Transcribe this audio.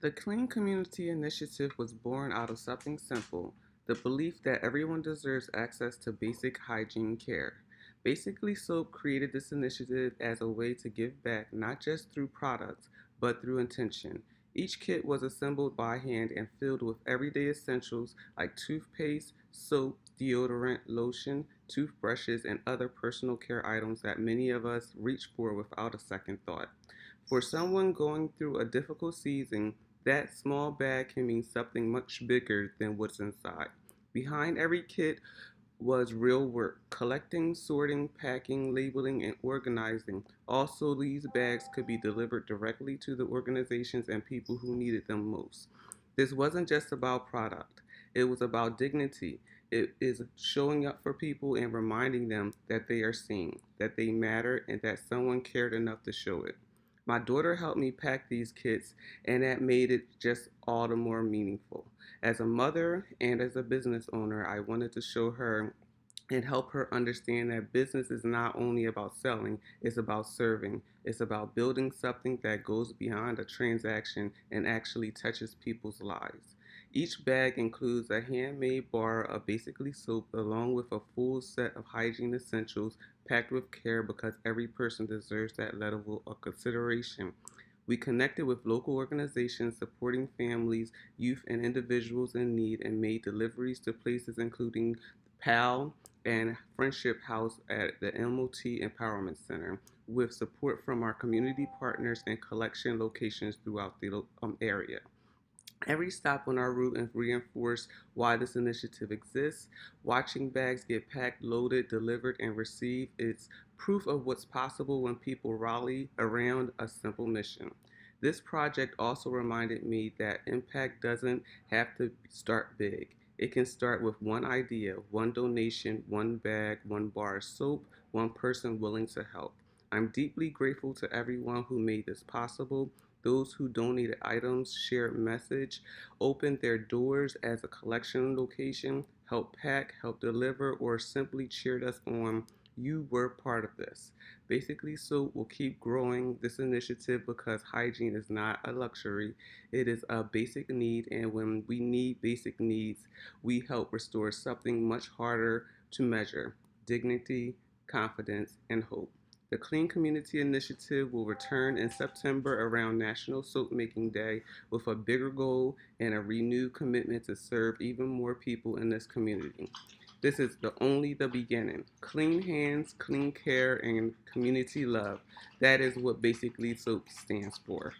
The Clean Community Initiative was born out of something simple, the belief that everyone deserves access to basic hygiene care. Basically, Soap created this initiative as a way to give back not just through products, but through intention. Each kit was assembled by hand and filled with everyday essentials like toothpaste, soap, deodorant, lotion, toothbrushes, and other personal care items that many of us reach for without a second thought. For someone going through a difficult season, that small bag can mean something much bigger than what's inside. Behind every kit was real work collecting, sorting, packing, labeling, and organizing. Also, these bags could be delivered directly to the organizations and people who needed them most. This wasn't just about product, it was about dignity. It is showing up for people and reminding them that they are seen, that they matter, and that someone cared enough to show it. My daughter helped me pack these kits, and that made it just all the more meaningful. As a mother and as a business owner, I wanted to show her and help her understand that business is not only about selling, it's about serving. It's about building something that goes beyond a transaction and actually touches people's lives. Each bag includes a handmade bar of basically soap along with a full set of hygiene essentials packed with care because every person deserves that level of consideration. We connected with local organizations supporting families, youth, and individuals in need and made deliveries to places including PAL and Friendship House at the MOT Empowerment Center with support from our community partners and collection locations throughout the area. Every stop on our route and reinforced why this initiative exists. Watching bags get packed, loaded, delivered, and received is proof of what's possible when people rally around a simple mission. This project also reminded me that impact doesn't have to start big. It can start with one idea, one donation, one bag, one bar of soap, one person willing to help. I'm deeply grateful to everyone who made this possible, those who donated items, shared message, opened their doors as a collection location, helped pack, helped deliver, or simply cheered us on. You were part of this. Basically, Soap will keep growing this initiative because hygiene is not a luxury, it is a basic need, and when we need basic needs, we help restore something much harder to measure: dignity, confidence, and hope. The Clean Community Initiative will return in September around National Soap Making Day with a bigger goal and a renewed commitment to serve even more people in this community. This is only the beginning. Clean hands, clean care, and community love. That is what basically soap stands for.